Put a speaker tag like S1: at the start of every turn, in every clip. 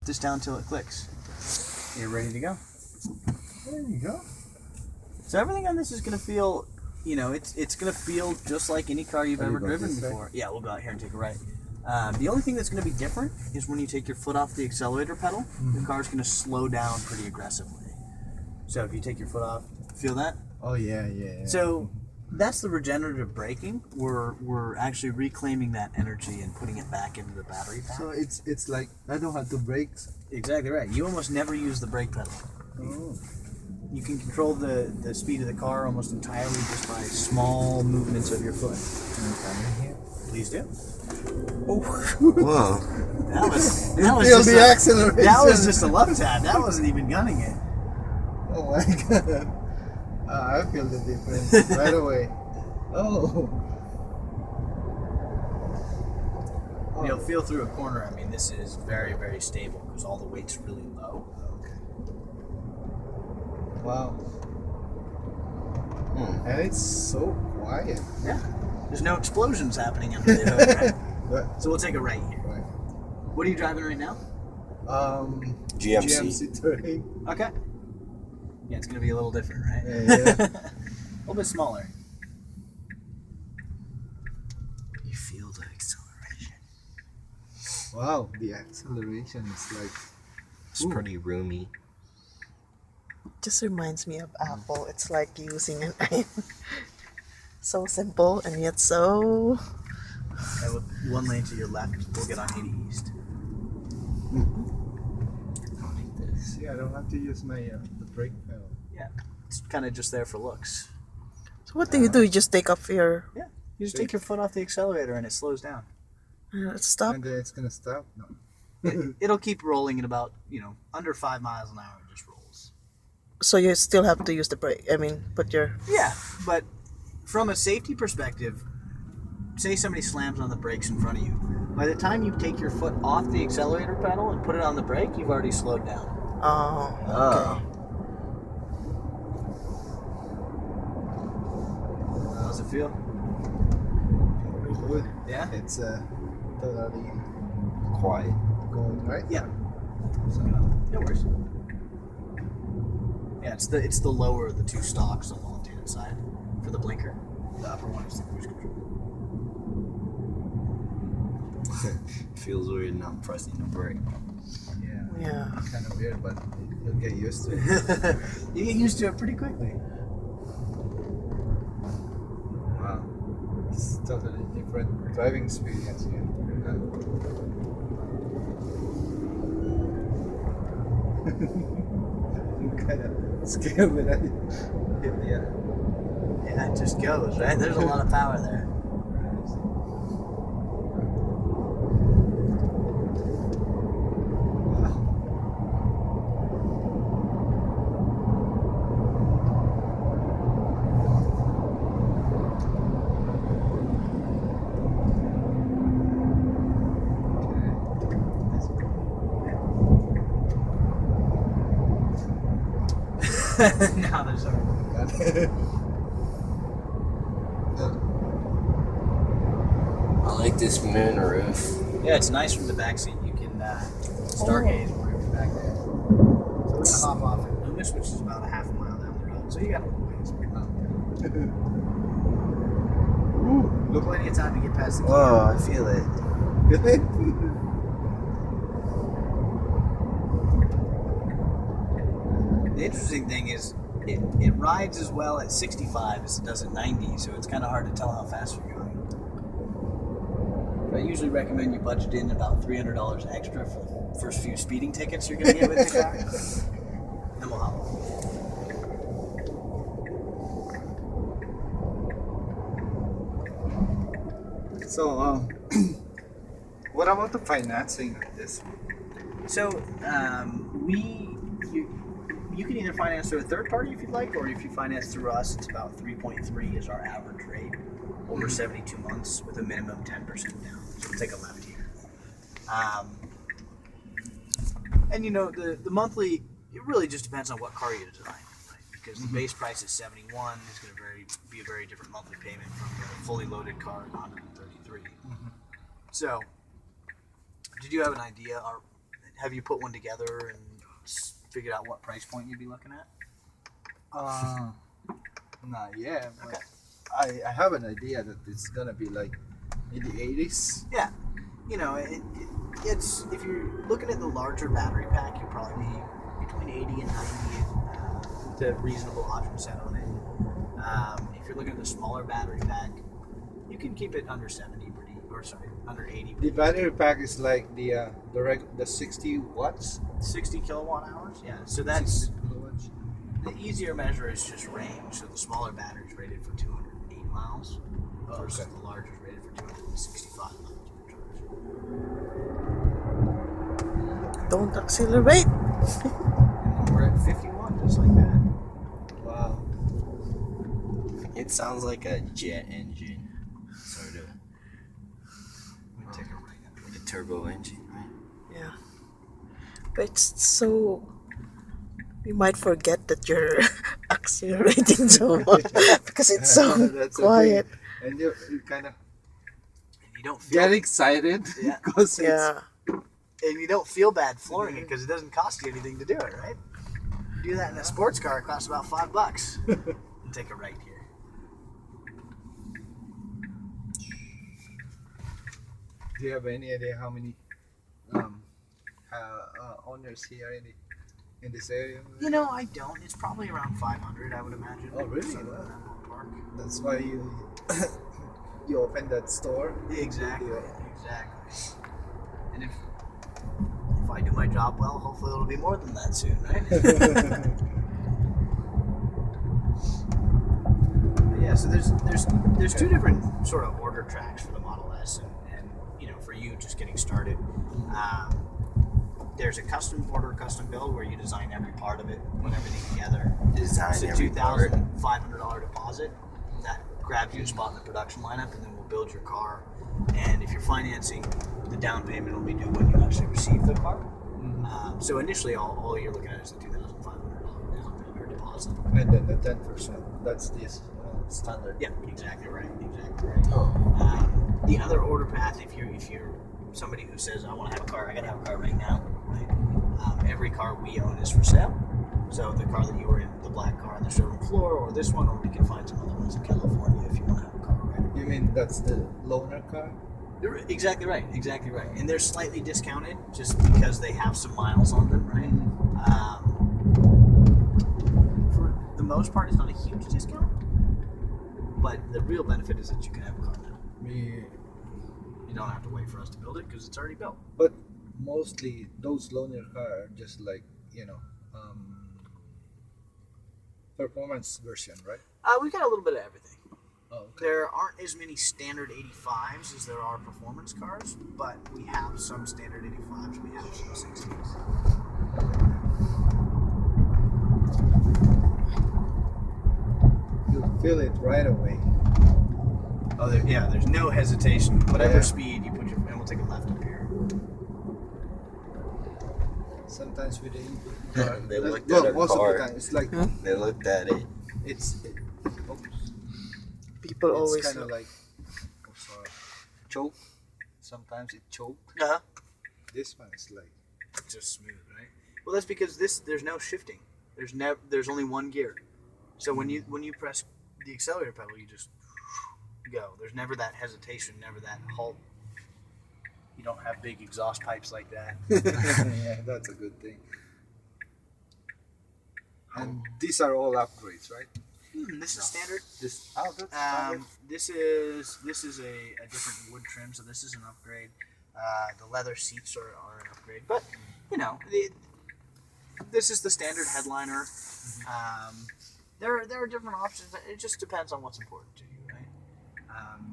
S1: this down till it clicks. You're ready to go.
S2: There you go.
S1: So everything on this is going to feel, it's going to feel just like any car you've ever driven before. Yeah, we'll go out here and take a right. The only thing that's going to be different is when you take your foot off the accelerator pedal, the car's going to slow down pretty aggressively. So if you take your foot off, feel that?
S2: Oh, yeah.
S1: So that's the regenerative braking. We're actually reclaiming that energy and putting it back into the battery pack.
S2: So it's like I don't have to brake.
S1: Exactly right. You almost never use the brake pedal.
S2: Oh.
S1: You can control the speed of the car almost entirely just by small movements of your foot.
S2: Can I come in here?
S1: Please do. Oh,
S3: Whoa.
S1: that was
S2: Feel
S1: just
S2: the acceleration.
S1: That was just a love tap. That wasn't even gunning it.
S2: Oh my god. I feel the difference right away. Oh.
S1: You'll feel through a corner. I mean, this is very, very stable because all the weight's really low.
S2: Okay. Wow.
S3: Hmm.
S2: And it's so quiet.
S1: Yeah. There's no explosions happening under the hood, right?
S2: But,
S1: So we'll take a right here.
S2: right.
S1: What are you driving right now?
S3: GMC.
S2: Terrain.
S1: Okay. Yeah, it's going to be a little different, right?
S2: Yeah.
S1: A little bit smaller. You feel the acceleration.
S2: Wow, the acceleration is like.
S3: It's pretty roomy.
S4: Just reminds me of Apple. It's like using an iron. So simple and yet so.
S1: And with one lane to your left, we'll get on 80 East.
S3: Like this.
S2: See, I don't have to use my the brake pedal.
S1: Yeah. It's kind of just there for looks.
S4: So what do? You just take off your
S1: You just take your foot off the accelerator and it slows down.
S4: stop?
S2: And then it's gonna stop. No.
S1: It'll keep rolling at about, under 5 miles an hour. It just rolls.
S4: So you still have to use the brake. I mean, put your.
S1: Yeah, but from a safety perspective, say somebody slams on the brakes in front of you. By the time you take your foot off the accelerator pedal and put it on the brake, you've already slowed down.
S4: Oh.
S3: Oh.
S1: How's it feel?
S2: Good.
S1: Yeah?
S2: It's totally
S3: Quiet.
S2: going right.
S1: Yeah. So, no worries. Yeah, it's the lower of the two stalks on the left-hand side for the blinker. The upper one is the cruise control.
S3: Feels weird not pressing the brake.
S2: Yeah.
S4: Yeah.
S2: Kind of weird, but you'll get used to it.
S1: You get used to it pretty quickly.
S2: Wow. It's totally different driving experience here. I'm kind of scared when I hit the
S1: Yeah, it just goes, right? There's a lot of power there. Now there's a...
S3: I like this moonroof.
S1: Yeah, it's nice from the back seat. You can stargaze wherever back there. So we're gonna hop off at Loomis, which is about a half a mile down the road. So you got a little ways.
S2: Look
S1: Plenty of time to get past the key.
S3: Whoa, I feel it.
S1: The interesting thing is it rides as well at 65 as it does at 90, so it's kind of hard to tell how fast you're going. But I usually recommend you budget in about $300 extra for the first few speeding tickets you're going to get with the car. Then we'll hop on.
S2: So, what about the financing of this?
S1: So you can either finance through a third party if you'd like, or if you finance through us, it's about 3.3 is our average rate over 72 months with a minimum 10% down. So we'll take a left here. And the monthly, it really just depends on what car you design, right? Because the base price is 71, it's going to be a very different monthly payment from the fully loaded car at 133. So, did you have an idea? have you put one together and figured out what price point you'd be looking at?
S2: Not yet. But
S1: Okay.
S2: I have an idea that it's gonna be like in the 80s.
S1: Yeah, you know, it's if you're looking at the larger battery pack, you'll probably be between 80 and 90 with a reasonable option set on it. If you're looking at the smaller battery pack, you can keep it under 70 under 80.
S2: The battery pack is like the 60 watts.
S1: 60 kilowatt hours. Yeah, so that's
S2: 60 kilowatts.
S1: the easier measure is just range. So the smaller battery is rated for 208 miles versus
S2: Okay.
S1: the larger is rated for 265 miles.
S4: Don't accelerate.
S1: And we're at 51, just like that.
S2: Wow.
S3: It sounds like a jet engine, sort of.
S1: We take a right now.
S3: A turbo engine, right?
S4: Yeah. But it's so. You might forget that you're accelerating so much because it's so
S2: That's the
S4: quiet.
S2: thing. And you kind of
S1: And you don't feel
S2: get excited
S1: Yeah.
S2: because
S4: Yeah.
S1: and you don't feel bad flooring it because it doesn't cost you anything to do it, right? You do that in a sports car, it costs about $5. And take a right here.
S2: Do you have any idea how many owners here in this area?
S1: You know, I don't. It's probably around 500, I would imagine.
S2: Oh, really?
S1: Somewhere in
S2: Wow.
S1: that ballpark.
S2: That's why you you open that store.
S1: Exactly.
S2: Yeah.
S1: Exactly. And if I do my job well, hopefully it'll be more than that soon, right? Yeah, so there's two different sort of order tracks for the Model S, and you know, for you just getting started, there's a custom order, custom build where you design every part of it, put everything together.
S3: Design
S1: It's a
S3: every part.
S1: $2,500 deposit that grabs you a spot in the production lineup, and then we'll build your car. And if you're financing, the down payment will be due when you actually receive the car. So initially, all you're looking at is the $2,500 down payment or deposit.
S2: And then the 10%. That's this standard.
S1: Yeah, exactly right. Exactly right. The other order path, if you're somebody who says, I want to have a car, I got to have a car right now, right? Every car we own is for sale. So the car that you were in, the black car on the showroom floor, or this one, or we can find some other ones in California if you want to have a car right.
S2: You mean that's the loaner car?
S1: You're exactly right, exactly right. And they're slightly discounted just because they have some miles on them, right? For the most part, it's not a huge discount, but the real benefit is that you can have a car now. You don't have to wait for us to build it because it's already built.
S2: But mostly those loaner cars are just like, performance version, right?
S1: We got a little bit of everything.
S2: Oh, okay.
S1: There aren't as many standard 85s as there are performance cars, but we have some standard 85s, we have some 60s.
S2: You feel it right away.
S1: Oh, there's no hesitation. Whatever
S2: Yeah.
S1: speed you put your, and we'll take a left up here.
S2: Sometimes with the input car,
S3: They looked at our
S2: most
S3: car.
S2: of the time it's like
S3: They looked at it.
S2: it's
S4: People
S2: it's
S4: always
S2: kind of
S4: look.
S2: like choke. Sometimes it choke.
S1: Uh-huh.
S2: This one is like
S1: Just smooth, right? Well, that's because there's no shifting. There's only one gear. So when you press the accelerator pedal, you just go. There's never that hesitation, never that halt. You don't have big exhaust pipes like that.
S2: yeah, that's a good thing. And these are all upgrades, right?
S1: This is standard.
S2: That's standard.
S1: This is a different wood trim, so this is an upgrade. The leather seats are an upgrade, but you know, this is the standard headliner. There are different options. It just depends on what's important to you, right?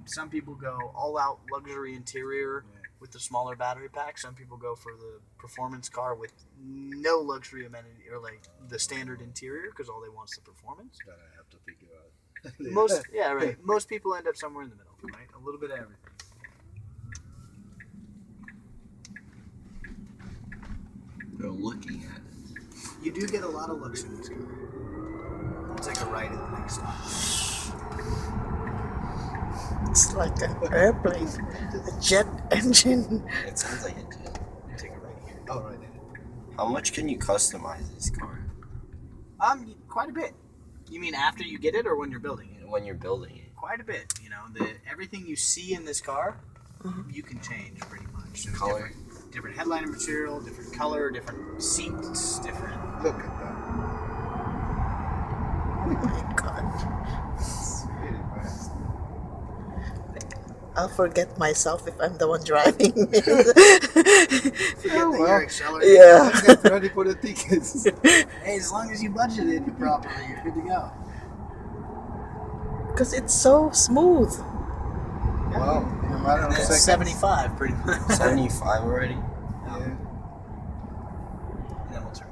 S1: Some people go all out luxury interior with the smaller battery pack. Some people go for the performance car with no luxury amenity or like the standard interior because all they want is the performance.
S2: That I have to figure out.
S1: Most people end up somewhere in the middle, right? A little bit of everything.
S3: They're looking at it.
S1: You do get a lot of looks in this car. We'll take a right at the next stop.
S4: It's like an airplane, a jet engine.
S3: It sounds like a jet.
S1: Take a right here.
S2: Oh, right.
S3: How much can you customize this car
S1: Quite a bit. You mean after you get it or when you're building it?
S3: when you're building it?
S1: Quite a bit. You know, everything you see in this car, you can change pretty much. So
S3: Color.
S1: different headliner material, different color, different seats, different.
S2: Look at that.
S4: Oh my god.
S2: It's really fast.
S4: I'll forget myself if I'm the one driving.
S1: Forget that
S2: well.
S1: you're accelerating.
S4: Yeah.
S2: Let's get ready for the tickets.
S1: Hey, as long as you budgeted properly, you're good to go.
S4: Because it's so smooth.
S2: Wow. In a matter of
S1: That's
S2: seconds.
S1: 75 pretty much.
S3: 75 already?
S2: Yeah.
S1: And then we'll turn.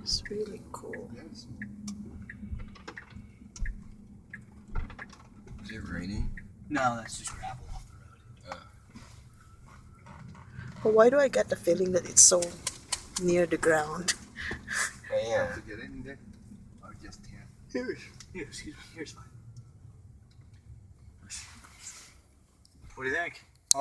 S4: It's really cool.
S2: Yes.
S3: Is it raining?
S1: No, that's just gravel off the road.
S4: But why do I get the feeling that it's so near the ground?
S3: Yeah.
S2: To get in there. Or just here.
S1: Here, excuse me. Here's fine. What do you think?